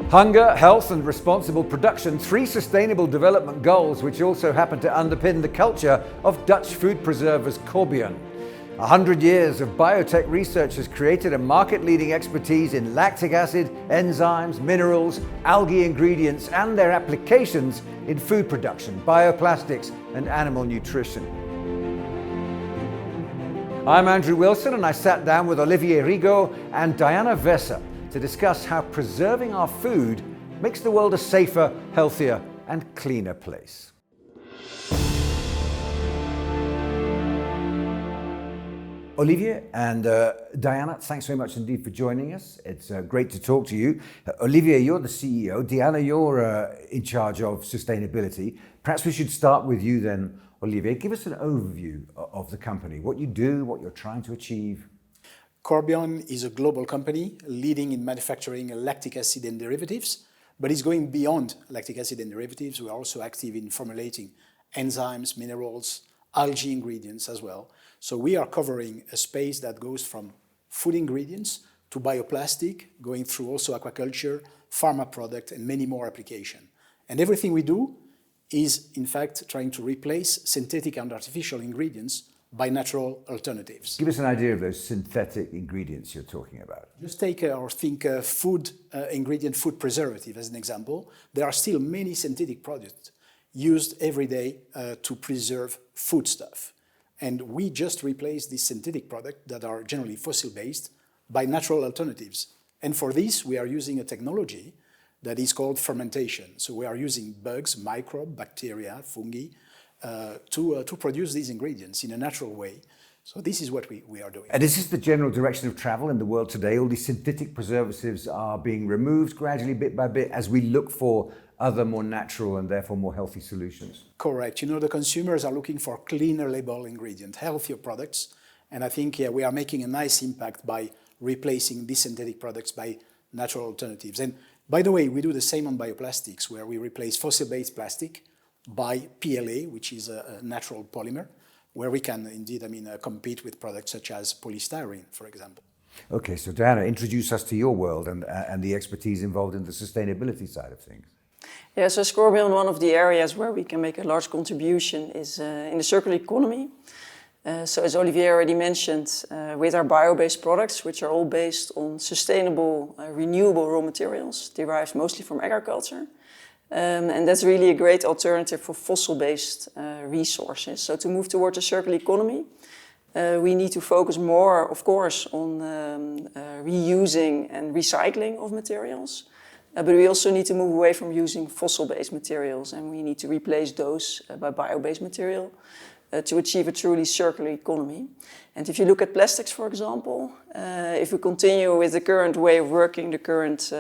Hunger, health and responsible production, three sustainable development goals which also happen to underpin the culture of Dutch food preservers Corbion. 100 years of biotech research has created a market-leading expertise in lactic acid, enzymes, minerals, algae ingredients and their applications in food production, bioplastics and animal nutrition. I'm Andrew Wilson and I sat down with Olivier Rigaud and Diana Visser to discuss how preserving our food makes the world a safer, healthier and cleaner place. Olivier and Diana, thanks very much indeed for joining us. It's great to talk to you. Olivier, you're the CEO. Diana, you're in charge of sustainability. Perhaps we should start with you then, Olivier. Give us an overview of the company, what you do, what you're trying to achieve. Corbion is a global company leading in manufacturing lactic acid and derivatives, but it's going beyond lactic acid and derivatives. We are also active in formulating enzymes, minerals, algae ingredients as well. So we are covering a space that goes from food ingredients to bioplastic, going through also aquaculture, pharma product, and many more applications. And everything we do is, in fact, trying to replace synthetic and artificial ingredients by natural alternatives. Give us an idea of those synthetic ingredients you're talking about. Just take or think food ingredient, food preservative as an example. There are still many synthetic products used every day to preserve foodstuff. And we just replace these synthetic products that are generally fossil-based by natural alternatives. And for this, we are using a technology that is called fermentation. So we are using bugs, microbes, bacteria, fungi, to produce these ingredients in a natural way. So this is what we are doing. And is this the general direction of travel in the world today? All these synthetic preservatives are being removed gradually, bit by bit, as we look for other more natural and therefore more healthy solutions. Correct. You know, the consumers are looking for cleaner label ingredients, healthier products. And I think we are making a nice impact by replacing these synthetic products by natural alternatives. And by the way, we do the same on bioplastics, where we replace fossil-based plastic by PLA, which is a natural polymer, where we can indeed, compete with products such as polystyrene, for example. Okay, so Diana, introduce us to your world and the expertise involved in the sustainability side of things. Yeah, so Corbion, one of the areas where we can make a large contribution is in the circular economy. So as Olivier already mentioned, with our bio-based products, which are all based on sustainable, renewable raw materials, derived mostly from agriculture. And that's really a great alternative for fossil-based resources. So to move towards a circular economy, we need to focus more, of course, on reusing and recycling of materials. But we also need to move away from using fossil-based materials, and we need to replace those by bio-based material to achieve a truly circular economy. And if you look at plastics, for example, if we continue with the current way of working, the current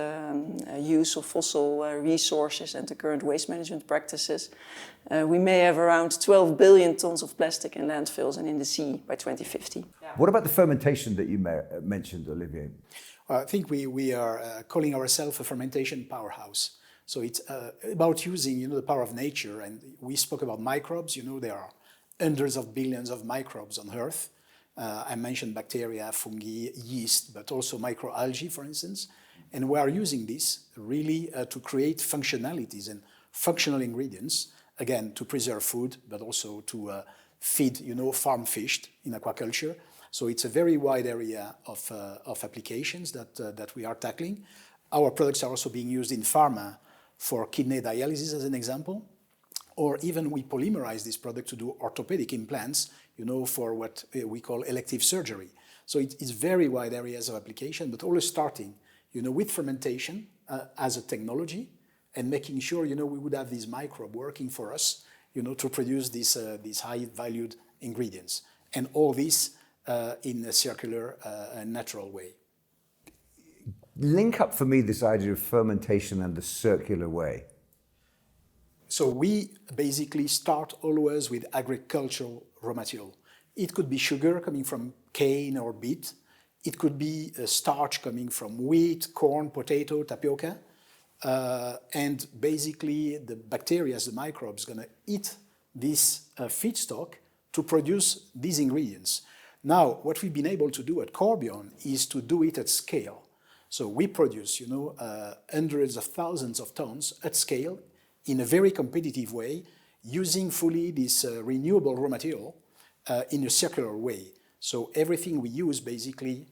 use of fossil resources and the current waste management practices, we may have around 12 billion tons of plastic in landfills and in the sea by 2050. Yeah. What about the fermentation that you mentioned, Olivier? I think we are calling ourselves a fermentation powerhouse. So it's about using, the power of nature. And we spoke about microbes. There are hundreds of billions of microbes on Earth. I mentioned bacteria, fungi, yeast, but also microalgae, for instance. And we are using this really to create functionalities and functional ingredients, again, to preserve food, but also to feed, farm fish in aquaculture. So it's a very wide area of applications that we are tackling. Our products are also being used in pharma for kidney dialysis, as an example. Or even we polymerize this product to do orthopedic implants, for what we call elective surgery. So it's very wide areas of application, but always starting, with fermentation as a technology and making sure, we would have these microbe working for us, to produce these high-valued ingredients. And all this in a circular and natural way. Link up for me this idea of fermentation and the circular way. So we basically start always with agricultural raw material. It could be sugar coming from cane or beet. It could be starch coming from wheat, corn, potato, tapioca. And basically the bacteria, the microbes, going to eat this feedstock to produce these ingredients. Now, what we've been able to do at Corbion is to do it at scale. So we produce, hundreds of thousands of tons at scale in a very competitive way, using fully this renewable raw material in a circular way. So everything we use basically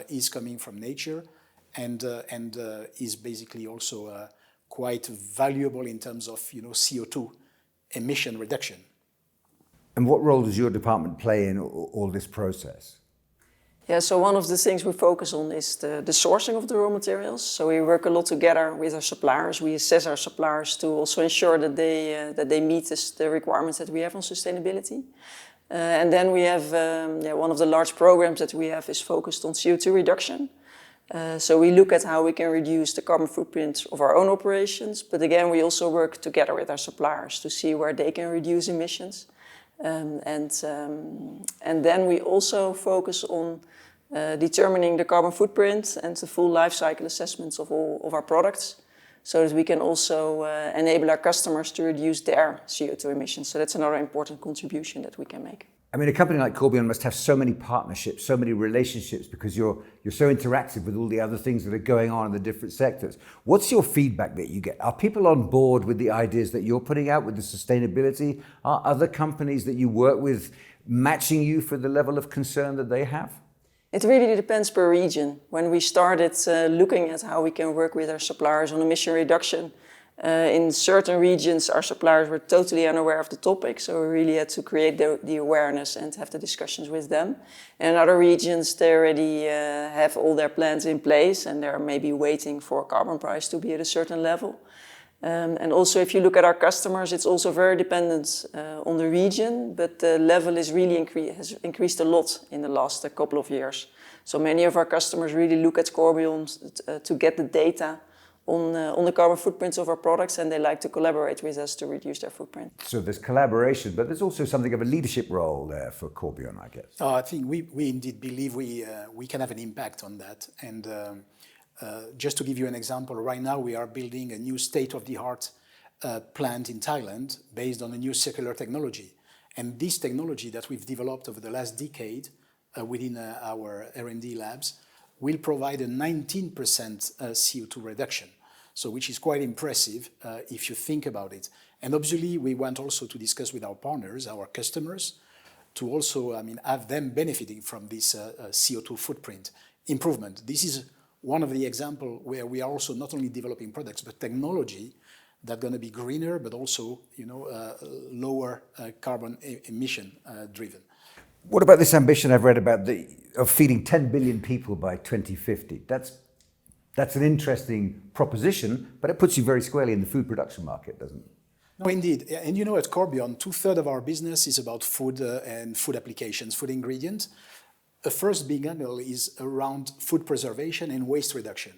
is coming from nature and is basically also quite valuable in terms of CO2 emission reduction. And what role does your department play in all this process? Yeah, so one of the things we focus on is the sourcing of the raw materials. So we work a lot together with our suppliers. We assess our suppliers to also ensure that they meet the requirements that we have on sustainability. And then we have one of the large programs that we have is focused on CO2 reduction. So we look at how we can reduce the carbon footprint of our own operations. But again, we also work together with our suppliers to see where they can reduce emissions. And then we also focus on determining the carbon footprint and the full life cycle assessments of all of our products, so that we can also enable our customers to reduce their CO2 emissions. So that's another important contribution that we can make. I mean, a company like Corbion must have so many partnerships, so many relationships, because you're so interactive with all the other things that are going on in the different sectors. What's your feedback that you get? Are people on board with the ideas that you're putting out with the sustainability? Are other companies that you work with matching you for the level of concern that they have? It really depends per region. When we started looking at how we can work with our suppliers on emission reduction, in certain regions our suppliers were totally unaware of the topic, so we really had to create the awareness and have the discussions with them. And in other regions they already have all their plans in place and they're maybe waiting for a carbon price to be at a certain level. And also if you look at our customers, it's also very dependent on the region, but the level is really has increased a lot in the last couple of years. So many of our customers really look at Corbion to get the data on the carbon footprints of our products, and they like to collaborate with us to reduce their footprint. So there's collaboration, but there's also something of a leadership role there for Corbion, I guess. I think we indeed believe we can have an impact on that. And just to give you an example, right now we are building a new state-of-the-art plant in Thailand based on a new circular technology. And this technology that we've developed over the last decade within our R&D labs will provide a 19% CO2 reduction, so which is quite impressive if you think about it. And obviously we want also to discuss with our partners, our customers, to also have them benefiting from this CO2 footprint improvement. This is one of the examples where we are also not only developing products but technology that are going to be greener but also lower carbon emission driven. What about this ambition I've read about of feeding 10 billion people by 2050? That's an interesting proposition, but it puts you very squarely in the food production market, doesn't it? No, indeed. And at Corbion, 2/3 of our business is about food and food applications, food ingredients. The first big angle is around food preservation and waste reduction.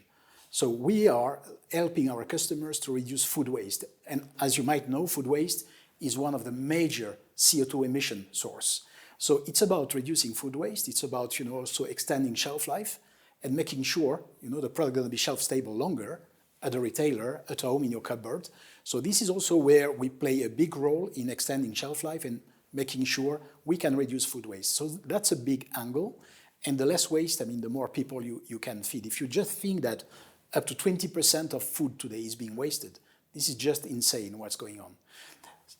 So we are helping our customers to reduce food waste. And as you might know, food waste is one of the major CO2 emission source. So it's about reducing food waste. It's about also extending shelf life and making sure the product is going to be shelf stable longer at a retailer, at home, in your cupboard. So this is also where we play a big role in extending shelf life and making sure we can reduce food waste. So that's a big angle. And the less waste, the more people you can feed. If you just think that up to 20% of food today is being wasted, this is just insane what's going on.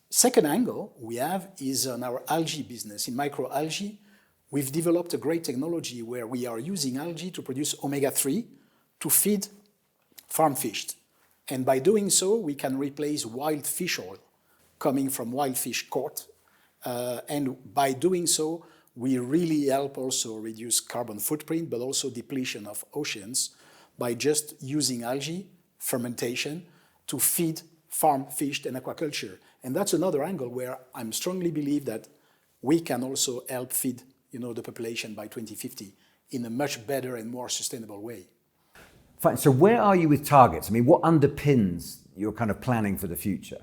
Second angle we have is on our algae business. In microalgae, we've developed a great technology where we are using algae to produce omega-3 to feed farm fish. And by doing so, we can replace wild fish oil coming from wild fish caught. And by doing so, we really help also reduce carbon footprint, but also depletion of oceans by just using algae fermentation to feed farm fish and aquaculture. And that's another angle where I strongly believe that we can also help feed the population by 2050 in a much better and more sustainable way. Fine. So where are you with targets? What underpins your kind of planning for the future?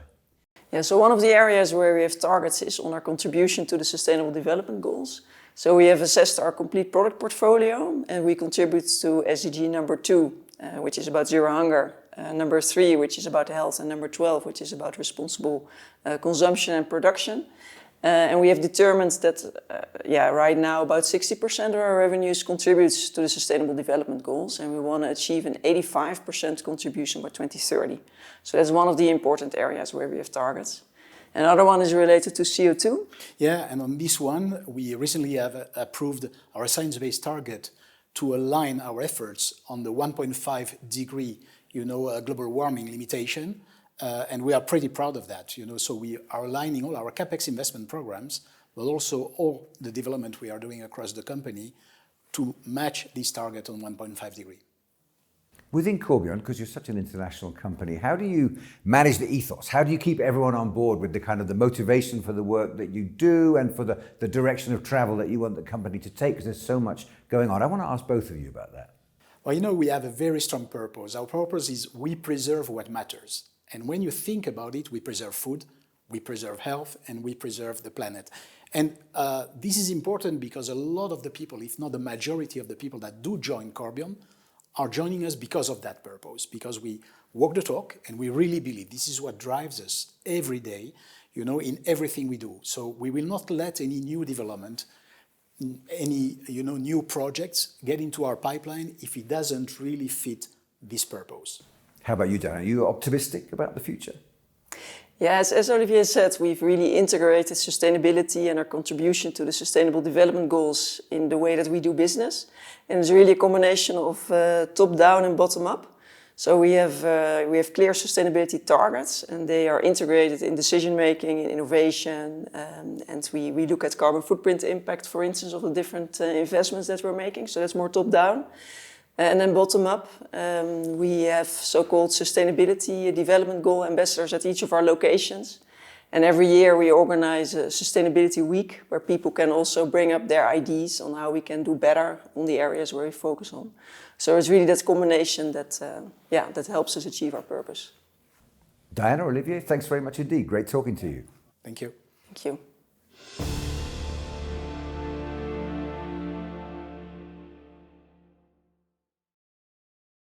Yeah, so one of the areas where we have targets is on our contribution to the Sustainable Development Goals. So we have assessed our complete product portfolio and we contribute to SDG number 2, which is about zero hunger, number 3, which is about health, and number 12, which is about responsible consumption and production. And we have determined that, right now about 60% of our revenues contributes to the Sustainable Development Goals, and we want to achieve an 85% contribution by 2030. So that's one of the important areas where we have targets. Another one is related to CO2. Yeah, and on this one, we recently have approved our science-based target to align our efforts on the 1.5 degree, global warming limitation. And we are pretty proud of that, so we are aligning all our CapEx investment programs, but also all the development we are doing across the company to match this target on 1.5 degree. Within Corbion, because you're such an international company, how do you manage the ethos? How do you keep everyone on board with the kind of the motivation for the work that you do and for the direction of travel that you want the company to take? Because there's so much going on. I want to ask both of you about that. Well, we have a very strong purpose. Our purpose is we preserve what matters. And when you think about it, we preserve food, we preserve health, and we preserve the planet. And this is important because a lot of the people, if not the majority of the people that do join Corbion, are joining us because of that purpose, because we walk the talk and we really believe this is what drives us every day, in everything we do. So we will not let any new development, any new projects get into our pipeline if it doesn't really fit this purpose. How about you, Dan? Are you optimistic about the future? Yes, as Olivier said, we've really integrated sustainability and our contribution to the Sustainable Development Goals in the way that we do business. And it's really a combination of top-down and bottom-up. So we have clear sustainability targets, and they are integrated in decision-making, in innovation, and we look at carbon footprint impact, for instance, of the different investments that we're making. So that's more top-down. And then bottom up, we have so-called sustainability development goal ambassadors at each of our locations. And every year we organize a sustainability week where people can also bring up their ideas on how we can do better on the areas where we focus on. So it's really that combination that helps us achieve our purpose. Diana, Olivier, thanks very much indeed. Great talking to you. Thank you. Thank you.